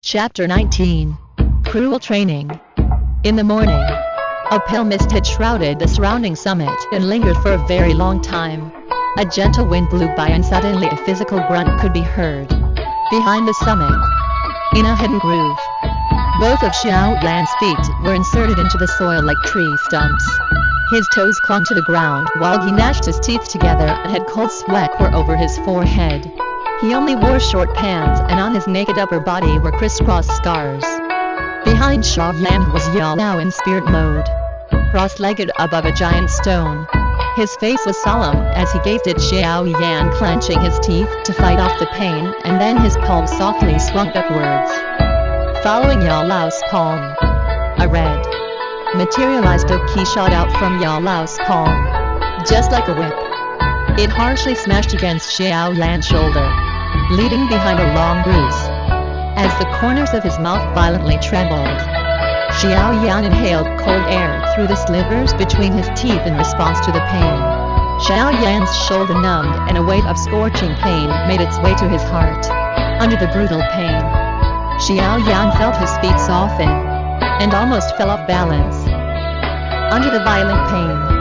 Chapter 19. Cruel Training. In the morning, a pale mist had shrouded the surrounding summit and lingered for a very long time. A gentle wind blew by and suddenly a physical grunt could be heard. Behind the summit, in a hidden groove, both of Xiao Lan's feet were inserted into the soil like tree stumps. His toes clung to the ground while he gnashed his teeth together and had cold sweat pour over his forehead. He only wore short pants, and on his naked upper body were crisscross scars. Behind Xiao Lan was Yao Lao in spirit mode, cross-legged above a giant stone. His face was solemn as he gazed at Xiao Yan clenching his teeth to fight off the pain, and then his palm softly swung upwards. Following Yao Lao's palm, a red, materialized Doki shot out from Yao Lao's palm, just like a whip. It harshly smashed against Xiao Lan's shoulder, leaving behind a long bruise. As the corners of his mouth violently trembled, Xiao Yan inhaled cold air through the slivers between his teeth in response to the pain. Xiao Yan's shoulder numbed and a wave of scorching pain made its way to his heart. Under the brutal pain, Xiao Yan felt his feet soften and almost fell off balance. Under the violent pain,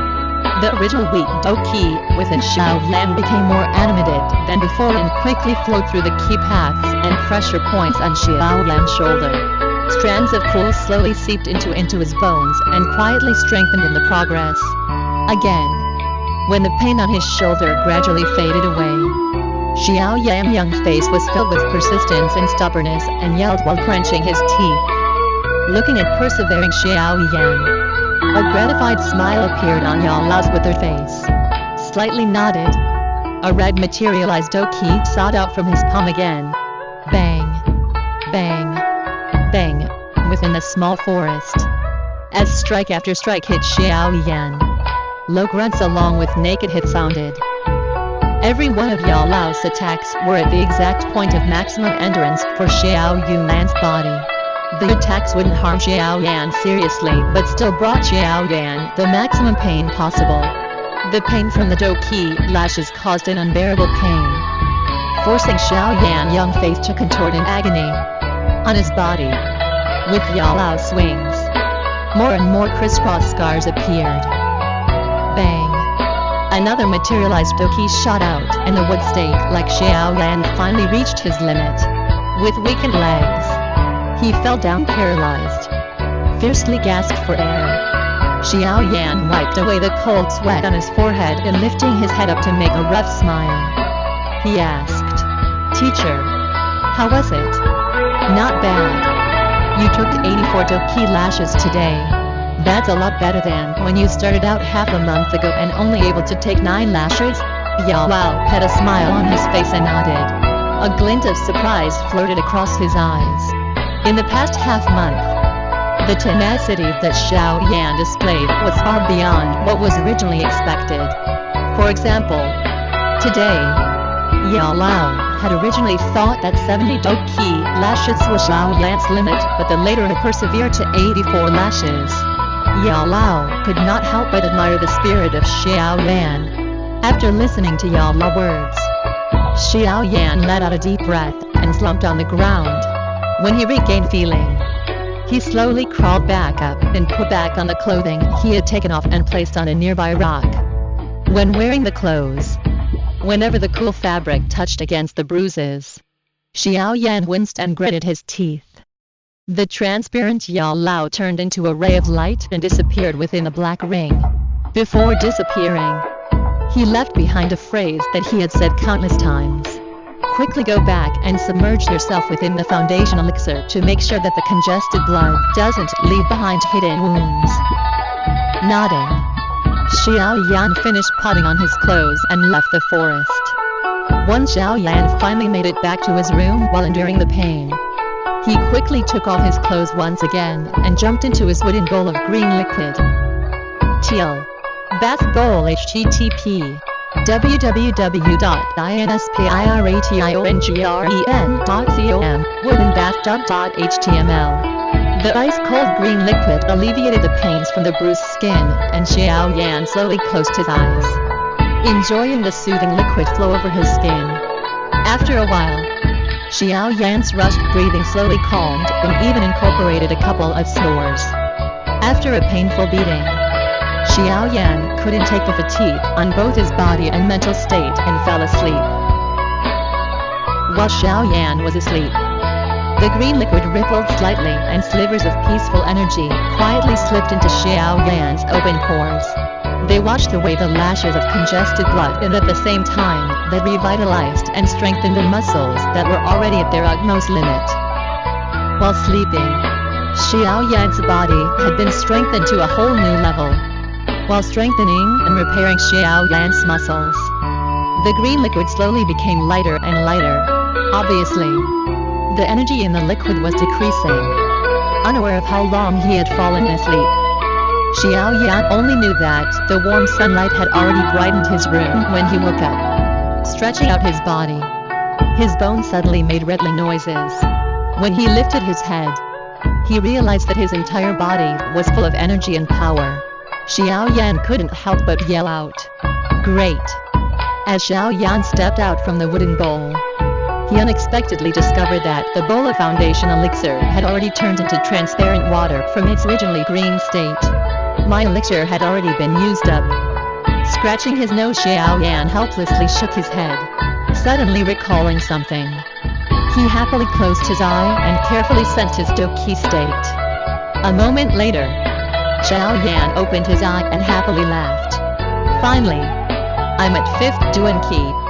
the original weak Doki within Xiao Lan became more animated than before and quickly flowed through the key paths and pressure points on Xiao Lan's shoulder. Strands of cool slowly seeped into his bones and quietly strengthened in the progress. Again, when the pain on his shoulder gradually faded away, Xiao Yan's young face was filled with persistence and stubbornness and yelled while clenching his teeth. Looking at persevering Xiao Yan, a gratified smile appeared on Yao Lao's withered face. Slightly nodded, a red materialized Doki shot out from his palm again. Bang, bang, bang, within the small forest. As strike after strike hit Xiao Yan, low grunts along with naked hits sounded. Every one of Yao Lao's attacks were at the exact point of maximum endurance for Xiao Yulan's body. The attacks wouldn't harm Xiao Yan seriously but still brought Xiao Yan the maximum pain possible. The pain from the Doki lashes caused an unbearable pain, forcing Xiao Yan's young face to contort in agony. On his body, with Yao Lao's swings, more and more crisscross scars appeared. Bang! Another materialized Doki shot out, and the wood stake like Xiao Yan finally reached his limit. With weakened legs, he fell down paralyzed, fiercely gasped for air. Xiao Yan wiped away the cold sweat on his forehead and lifting his head up to make a rough smile, he asked, "Teacher, how was it?" "Not bad. You took 84 Doki lashes today. That's a lot better than when you started out half a month ago and only able to take 9 lashes? Yao Lao had a smile on his face and nodded. A glint of surprise flirted across his eyes. In the past half-month, the tenacity that Xiao Yan displayed was far beyond what was originally expected. For example, today, Yao Lao had originally thought that 70 Doki lashes was Xiao Lan's limit, but the later had persevered to 84 lashes. Yao Lao could not help but admire the spirit of Xiao Yan. After listening to Yao Lao's words, Xiao Yan let out a deep breath and slumped on the ground. When he regained feeling, he slowly crawled back up and put back on the clothing he had taken off and placed on a nearby rock. When wearing the clothes, whenever the cool fabric touched against the bruises, Xiao Yan winced and gritted his teeth. The transparent Yao Lao turned into a ray of light and disappeared within a black ring. Before disappearing, he left behind a phrase that he had said countless times. Quickly go back and submerge yourself within the foundation elixir to make sure that the congested blood doesn't leave behind hidden wounds. Nodding, Xiao Yan finished putting on his clothes and left the forest. Once Xiao Yan finally made it back to his room while enduring the pain, he quickly took off his clothes once again and jumped into his wooden bowl of green liquid. Teal bath bowl http www.inspiration.com woodenbathtub.html. The ice-cold green liquid alleviated the pains from the bruised skin, and Xiao Yan slowly closed his eyes, enjoying the soothing liquid flow over his skin. After a while, Xiao Yan's rushed breathing slowly calmed and even incorporated a couple of snores. After a painful beating, Xiao Yan couldn't take the fatigue on both his body and mental state and fell asleep. While Xiao Yan was asleep, the green liquid rippled slightly and slivers of peaceful energy quietly slipped into Xiao Yan's open pores. They watched the way the lashes of congested blood and at the same time they revitalized and strengthened the muscles that were already at their utmost limit. While sleeping, Xiao Yan's body had been strengthened to a whole new level. While strengthening and repairing Xiao Yan's muscles, the green liquid slowly became lighter and lighter. Obviously, the energy in the liquid was decreasing. Unaware of how long he had fallen asleep, Xiao Yan only knew that the warm sunlight had already brightened his room when he woke up. Stretching out his body, his bones suddenly made rattling noises. When he lifted his head, he realized that his entire body was full of energy and power. Xiao Yan couldn't help but yell out, "Great!" As Xiao Yan stepped out from the wooden bowl, he unexpectedly discovered that the bowl of foundation elixir had already turned into transparent water from its originally green state. My elixir had already been used up. Scratching his nose, Xiao Yan helplessly shook his head, suddenly recalling something. He happily closed his eye and carefully sensed his Doqi state. A moment later, Xiao Yan opened his eye and happily laughed. "Finally, I'm at 5th Duan Qi."